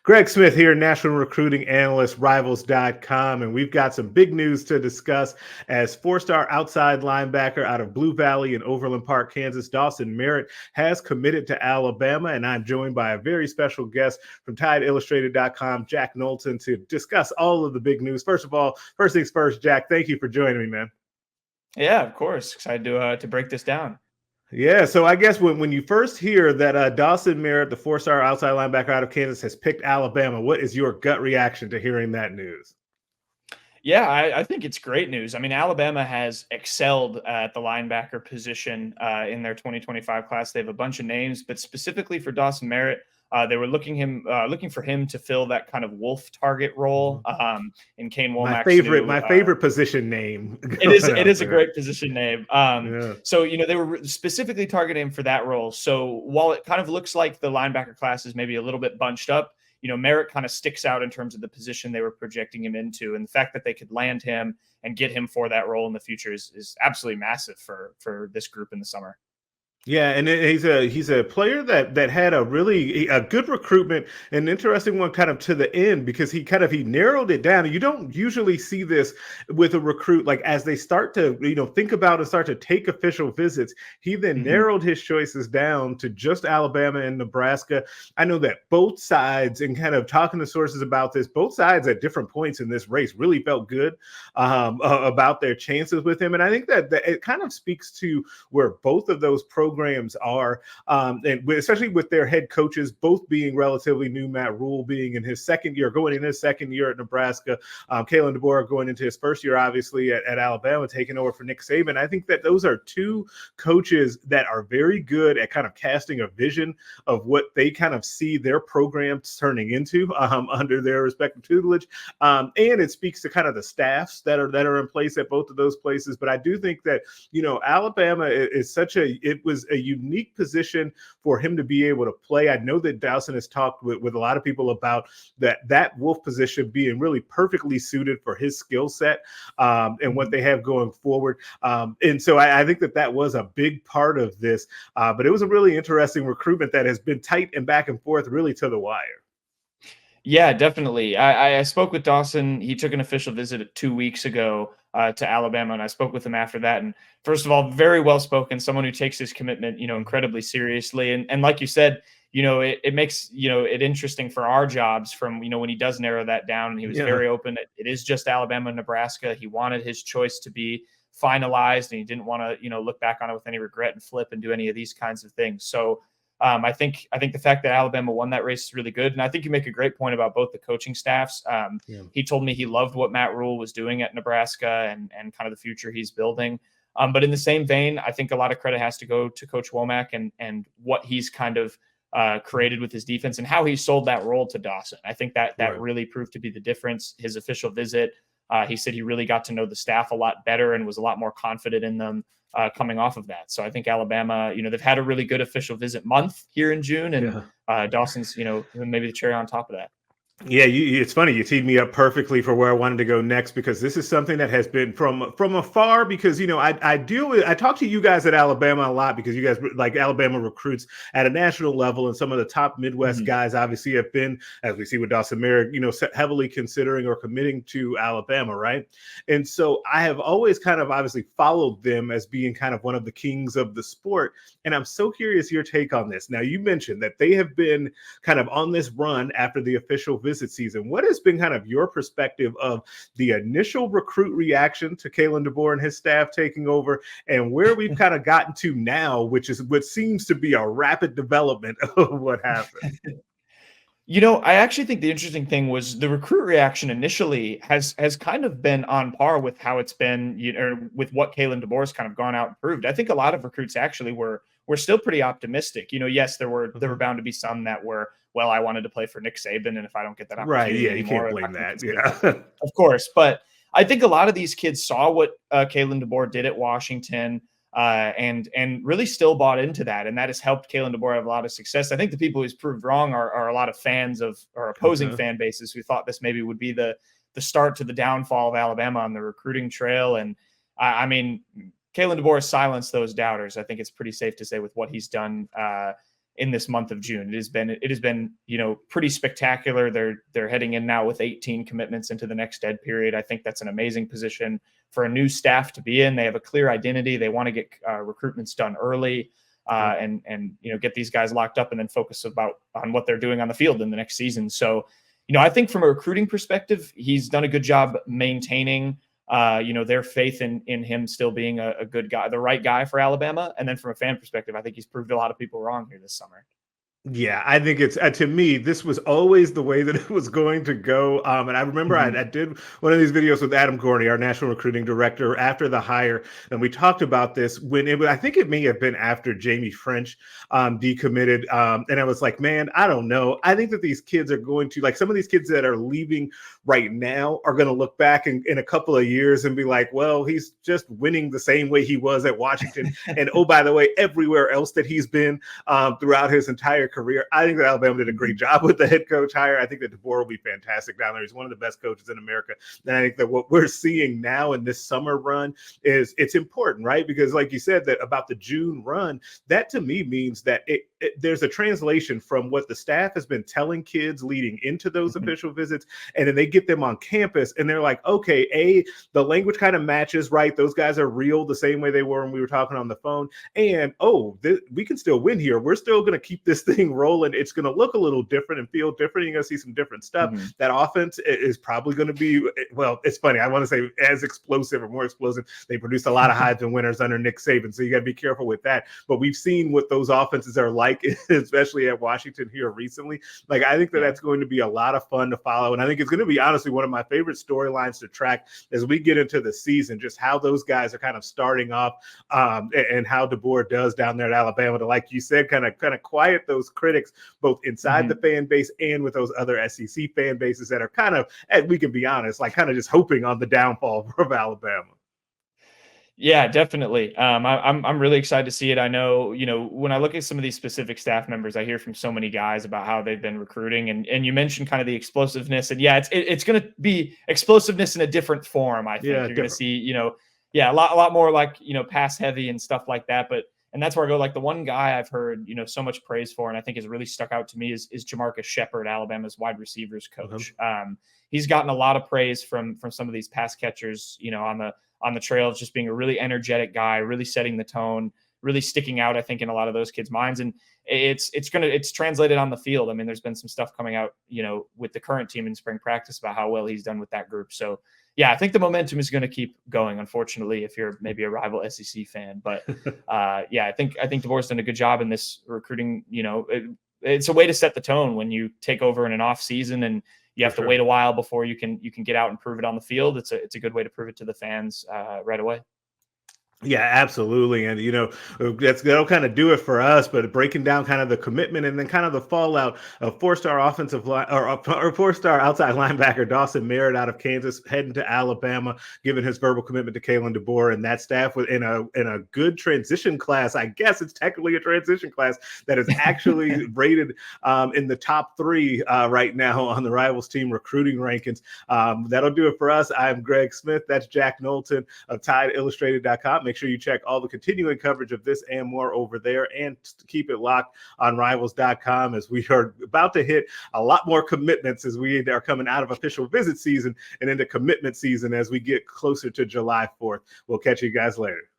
Greg Smith here, national recruiting analyst, rivals.com, and we've got some big news to discuss as four-star outside linebacker out of Blue Valley in Overland Park, Kansas, Dawson Merritt has committed to Alabama, and I'm joined by a very special guest from TideIllustrated.com, Jack Knowlton, to discuss all of the big news. First of all, first things first, Jack, thank you for joining me, man. Yeah, of course. Excited to break this down. Yeah, so I guess when you first hear that Dawson Merritt, the four-star outside linebacker out of Kansas, has picked Alabama, what is your gut reaction to hearing that news? Yeah, I think it's great news. I mean, Alabama has excelled at the linebacker position in their 2025 class. They have a bunch of names, but specifically for Dawson Merritt, they were looking for him to fill that kind of wolf target role in Kane My Womack's favorite, new. my favorite position name. It is a great position name. Yeah. So they were specifically targeting him for that role. So while it kind of looks like the linebacker class is maybe a little bit bunched up, Merritt kind of sticks out in terms of the position they were projecting him into, and the fact that they could land him and get him for that role in the future is absolutely massive for this group in the summer. Yeah, and he's a player that had a good recruitment, an interesting one kind of to the end because he narrowed it down. And you don't usually see this with a recruit, like as they start to think about and start to take official visits. He then narrowed his choices down to just Alabama and Nebraska. I know that both sides, and kind of talking to sources about this, both sides at different points in this race really felt good about their chances with him, and I think that it kind of speaks to where both of those programs are, and especially with their head coaches both being relatively new. Matt Rule being in his second year, going in his second year at Nebraska, Kalen DeBoer going into his first year, obviously at Alabama, taking over for Nick Saban. I think that those are two coaches that are very good at kind of casting a vision of what they kind of see their programs turning into under their respective tutelage, and it speaks to kind of the staffs that are in place at both of those places. But I do think that Alabama is it was a unique position for him to be able to play. I know that Dawson has talked with a lot of people about that wolf position being really perfectly suited for his skill set and what they have going forward. And so I think that was a big part of this. But it was a really interesting recruitment that has been tight and back and forth really to the wire. Yeah, definitely. I spoke with Dawson. He took an official visit 2 weeks ago to Alabama, and I spoke with him after that. And first of all, very well spoken, someone who takes his commitment, incredibly seriously. And like you said, it makes it interesting for our jobs from when he does narrow that down. And he was very open. It is just Alabama and Nebraska. He wanted his choice to be finalized, and he didn't want to look back on it with any regret and flip and do any of these kinds of things. So I think the fact that Alabama won that race is really good. And I think you make a great point about both the coaching staffs. He told me he loved what Matt Rule was doing at Nebraska and kind of the future he's building. But in the same vein, I think a lot of credit has to go to Coach Womack and what he's kind of created with his defense and how he sold that role to Dawson. I think that really proved to be the difference. His official visit, he said he really got to know the staff a lot better and was a lot more confident in them coming off of that. So I think Alabama, they've had a really good official visit month here in June, and Dawson's, maybe the cherry on top of that. Yeah, it's funny. You teed me up perfectly for where I wanted to go next, because this is something that has been from afar. Because I talk to you guys at Alabama a lot, because you guys, like, Alabama recruits at a national level, and some of the top Midwest guys obviously have been, as we see with Dawson Merritt, heavily considering or committing to Alabama, right? And so I have always kind of obviously followed them as being kind of one of the kings of the sport. And I'm so curious your take on this. Now, you mentioned that they have been kind of on this run after the official visit season. What has been kind of your perspective of the initial recruit reaction to Kalen DeBoer and his staff taking over, and where we've kind of gotten to now, which is what seems to be a rapid development of what happened? I actually think the interesting thing was the recruit reaction initially has kind of been on par with how it's been, with what Kalen DeBoer has kind of gone out and proved. I think a lot of recruits actually were still pretty optimistic. Yes, there were bound to be some that were, well, I wanted to play for Nick Saban, and if I don't get that opportunity, right? Yeah, you can't blame that. Yeah, of course. But I think a lot of these kids saw what Kalen DeBoer did at Washington. And really still bought into that. And that has helped Kalen DeBoer have a lot of success. I think the people who's proved wrong are a lot of fans of, or opposing fan bases, who thought this maybe would be the start to the downfall of Alabama on the recruiting trail. And I mean, Kalen DeBoer has silenced those doubters. I think it's pretty safe to say with what he's done in this month of June. It has been, pretty spectacular. They're heading in now with 18 commitments into the next dead period. I think that's an amazing position for a new staff to be in. They have a clear identity. They want to get recruitments done early. And get these guys locked up and then focus on what they're doing on the field in the next season. So, I think from a recruiting perspective, he's done a good job maintaining, their faith in him still being a good guy, the right guy for Alabama. And then from a fan perspective, I think he's proved a lot of people wrong here this summer. Yeah, I think it's to me, this was always the way that it was going to go. And I remember I did one of these videos with Adam Gorney, our national recruiting director, after the hire, and we talked about this when I think it may have been after Jamie French decommitted. And I was like, man, I don't know. I think that these kids are going to, like, some of these kids that are leaving right now are going to look back in a couple of years and be like, well, he's just winning the same way he was at Washington. And oh, by the way, everywhere else that he's been throughout his entire career. I think that Alabama did a great job with the head coach hire. I think that DeBoer will be fantastic down there. He's one of the best coaches in America. And I think that what we're seeing now in this summer run it's important, right? Because like you said, that about the June run, that to me means that there's a translation from what the staff has been telling kids leading into those official visits. And then they get them on campus and they're like, okay, the language kind of matches, right? Those guys are real the same way they were when we were talking on the phone. And, we can still win here. We're still going to keep this thing rolling. It's going to look a little different and feel different. You're going to see some different stuff. That offense is probably going to be, well, it's funny. I want to say as explosive or more explosive. They produced a lot of Heisman winners under Nick Saban. So you got to be careful with that. But we've seen what those offenses are like, especially at Washington here recently. Like, I think that that's going to be a lot of fun to follow. And I think it's going to be honestly one of my favorite storylines to track as we get into the season, just how those guys are kind of starting off and how DeBoer does down there at Alabama to, like you said, kind of quiet those critics both inside the fan base and with those other SEC fan bases that are kind of, and we can be honest, like kind of just hoping on the downfall of Alabama. Yeah, definitely. I'm really excited to see it. I know, when I look at some of these specific staff members, I hear from so many guys about how they've been recruiting, and you mentioned kind of the explosiveness, and it's going to be explosiveness in a different form. I think you're going to see, a lot more like, pass heavy and stuff like that. And that's where I go, like the one guy I've heard, so much praise for, and I think has really stuck out to me is Jamarcus Shepard, Alabama's wide receivers coach. He's gotten a lot of praise from some of these pass catchers, on the trail, just being a really energetic guy, really setting the tone, really sticking out, I think, in a lot of those kids' minds. And it's translated on the field. I mean, there's been some stuff coming out, with the current team in spring practice about how well he's done with that group. So yeah, I think the momentum is going to keep going, unfortunately, if you're maybe a rival SEC fan. But I think DeBoer's done a good job in this recruiting. It's a way to set the tone when you take over in an off season and you have to wait a while before you can get out and prove it on the field. It's a good way to prove it to the fans right away. Yeah, absolutely. And, that'll kind of do it for us, but breaking down kind of the commitment and then kind of the fallout of four-star offensive line or four-star outside linebacker Dawson Merritt out of Kansas heading to Alabama, giving his verbal commitment to Kalen DeBoer and that staff in a good transition class. I guess it's technically a transition class that is actually rated in the top 3 right now on the Rivals team recruiting rankings. That'll do it for us. I'm Greg Smith. That's Jack Knowlton of TideIllustrated.com. Make sure you check all the continuing coverage of this and more over there, and keep it locked on Rivals.com as we are about to hit a lot more commitments as we are coming out of official visit season and into commitment season as we get closer to July 4th. We'll catch you guys later.